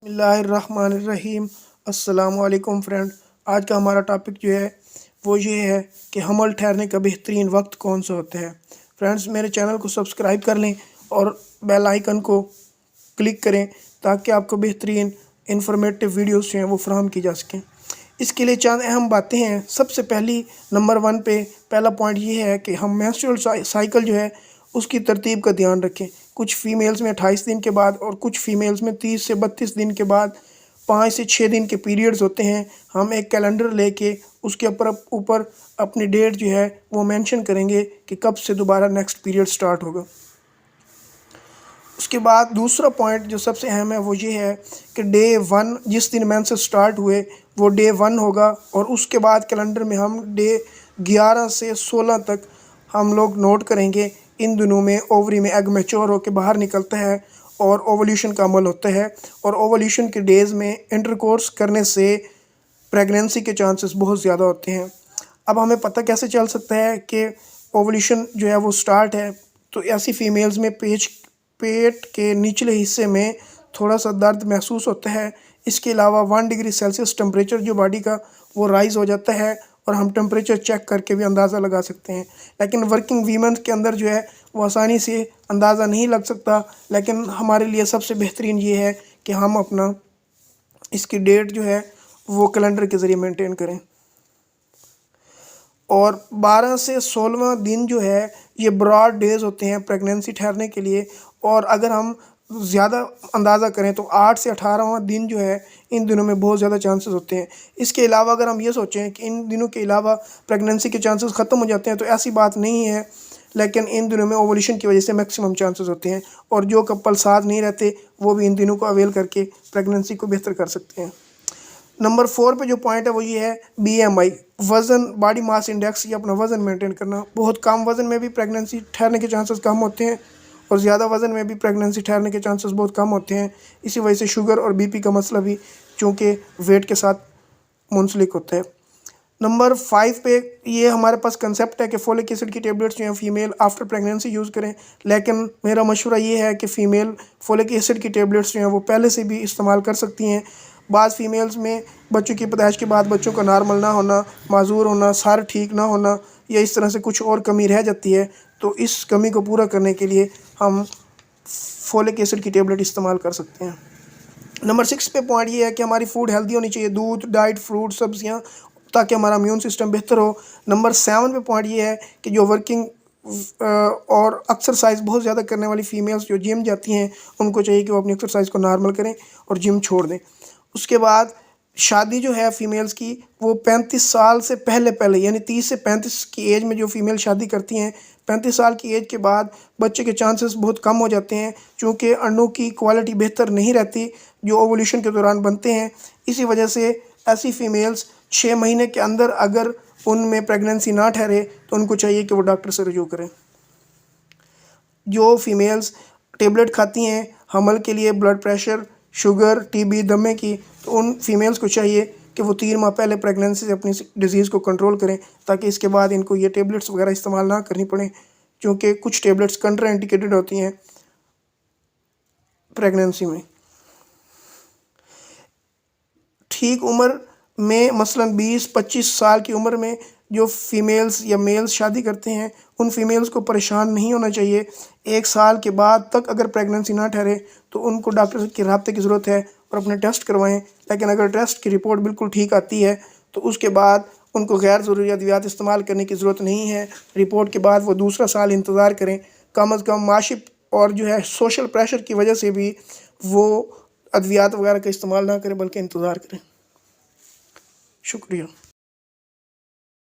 बिस्मिल्लाहिर्रहमानिर्रहीम। अस्सलाम वालेकुम फ्रेंड। आज का हमारा टॉपिक जो है वो ये है कि हमल ठहरने का बेहतरीन वक्त कौन सा होता है। फ्रेंड्स, मेरे चैनल को सब्सक्राइब कर लें और बेल आइकन को क्लिक करें ताकि आपको बेहतरीन इंफॉर्मेटिव वीडियोस जो हैं वो फराहम की जा सकें। इसके लिए चंद अहम बातें हैं। सबसे पहली नंबर 1 पे पहला पॉइंट ये है कि हम मेंस्ट्रुअल साइकिल जो है उसकी तरतीब का ध्यान रखें। कुछ फ़ीमेल्स में 28 दिन के बाद और कुछ फ़ीमेल्स में 30 से 32 दिन के बाद 5 से 6 दिन के पीरियड्स होते हैं। हम एक कैलेंडर लेके उसके ऊपर अपनी डेट जो है वो मेंशन करेंगे कि कब से दोबारा नेक्स्ट पीरियड स्टार्ट होगा। उसके बाद दूसरा पॉइंट जो सबसे अहम है वो ये है कि डे 1 जिस दिन मेंसेस स्टार्ट हुए वो डे 1 होगा और उसके बाद कैलेंडर में हम डे 11 से 16 तक हम लोग नोट करेंगे। इन दिनों में ओवरी में एग मैच्योर होकर बाहर निकलता है और ओवल्यूशन का अमल होता है और ओवल्यूशन के डेज़ में इंटरकोर्स करने से प्रेगनेंसी के चांसेस बहुत ज़्यादा होते हैं। अब हमें पता कैसे चल सकता है कि ओवल्यूशन जो है वो स्टार्ट है, तो ऐसी फीमेल्स में पेट के निचले हिस्से में थोड़ा सा दर्द महसूस होता है। इसके अलावा 1 डिग्री सेल्सियस टेम्परेचर जो बॉडी का वो राइज़ हो जाता है और हम टेम्परेचर चेक करके भी अंदाज़ा लगा सकते हैं। लेकिन वर्किंग वीमेन के अंदर जो है वो आसानी से अंदाज़ा नहीं लग सकता। लेकिन हमारे लिए सबसे बेहतरीन ये है कि हम अपना इसकी डेट जो है वो कैलेंडर के ज़रिए मेंटेन करें। और 12 से 16वां दिन जो है ये ब्रॉड डेज़ होते हैं प्रेगनेंसी ठहरने के लिए। और अगर हम ज़्यादा अंदाज़ा करें तो 8 से 18वां दिन जो है इन दिनों में बहुत ज़्यादा चांसेस होते हैं। इसके अलावा अगर हम ये सोचें कि इन दिनों के अलावा प्रेगनेंसी के चांसेस ख़त्म हो जाते हैं तो ऐसी बात नहीं है, लेकिन इन दिनों में ओवल्यूशन की वजह से मैक्सिमम चांसेस होते हैं और जो कपल साथ नहीं रहते वो भी इन दिनों को अवेल करके प्रेगनेंसी को बेहतर कर सकते हैं। नंबर 4 पे जो पॉइंट है वो ये है BMI, वज़न बॉडी मास इंडेक्स, ये अपना वज़न मेंटेन करना। बहुत कम वज़न में भी प्रेगनेंसी ठहरने के चांसेस कम होते हैं और ज़्यादा वज़न में भी प्रेगनेंसी ठहरने के चांसेस बहुत कम होते हैं। इसी वजह से शुगर और BP का मसला भी चूँकि वेट के साथ मुंसलिक होता है। नंबर 5 पे ये हमारे पास कंसेप्ट है कि फोलिक एसिड की टेबलेट्स जो हैं फ़ीमेल आफ्टर प्रेगनेंसी यूज़ करें, लेकिन मेरा मशवरा ये है कि फ़ीमेल फोलिक एसिड की टेबलेट्स जो हैं वो पहले से भी इस्तेमाल कर सकती हैं। बाज़ फीमेल्स में बच्चों की पैदाइश के बाद बच्चों का नॉर्मल ना होना, माजूर होना, सर ठीक ना होना या इस तरह से कुछ और कमी रह जाती है, तो इस कमी को पूरा करने के लिए हम फोलिक एसिड की टेबलेट इस्तेमाल कर सकते हैं। नंबर 6 पे पॉइंट ये है कि हमारी फूड हेल्दी होनी चाहिए, दूध, डाइट, फ्रूट, सब्जियाँ, ताकि हमारा इम्यून सिस्टम बेहतर हो। नंबर 7 पे पॉइंट ये है कि जो वर्किंग और एक्सरसाइज बहुत ज़्यादा करने वाली फ़ीमेल्स जो जिम जाती हैं उनको चाहिए कि वो अपनी एक्सरसाइज को नॉर्मल करें और जिम छोड़ दें। उसके बाद शादी जो है फ़ीमेल्स की वो 35 साल से पहले यानी 30 से 35 की एज में जो फ़ीमेल शादी करती हैं, 35 साल की एज के बाद बच्चे के चांसेस बहुत कम हो जाते हैं क्योंकि अंडों की क्वालिटी बेहतर नहीं रहती जो ओवल्यूशन के दौरान बनते हैं। इसी वजह से ऐसी फ़ीमेल्स 6 महीने के अंदर अगर उनमें प्रेगनेंसी ना ठहरे तो उनको चाहिए कि वो डॉक्टर से रुजू करें। जो फीमेल्स टेबलेट खाती हैं हमल के लिए, ब्लड प्रेशर, शुगर, TB, दमे की, तो उन फीमेल्स को चाहिए कि वो 3 माह पहले प्रेगनेंसी से अपनी डिज़ीज़ को कंट्रोल करें ताकि इसके बाद इनको ये टेबलेट्स वगैरह इस्तेमाल ना करनी पड़े, क्योंकि कुछ टेबलेट्स कंट्रा इंडिकेटेड होती हैं प्रेगनेंसी में। ठीक उम्र में मसलन 20-25 साल की उम्र में जो फीमेल्स या मेल्स शादी करते हैं उन फीमेल्स को परेशान नहीं होना चाहिए। 1 साल के बाद तक अगर प्रेगनेंसी ना ठहरे तो उनको डॉक्टर के रब्ते की ज़रूरत है और अपने टेस्ट करवाएं। लेकिन अगर टेस्ट की रिपोर्ट बिल्कुल ठीक आती है तो उसके बाद उनको गैर ज़रूरी अद्वियात इस्तेमाल करने की ज़रूरत नहीं है। रिपोर्ट के बाद वो दूसरा साल इंतज़ार करें। कम अज़ कम माशी और जो है सोशल प्रेशर की वजह से भी वो अद्वियात वगैरह का इस्तेमाल ना करें बल्कि इंतज़ार करें। शुक्रिया।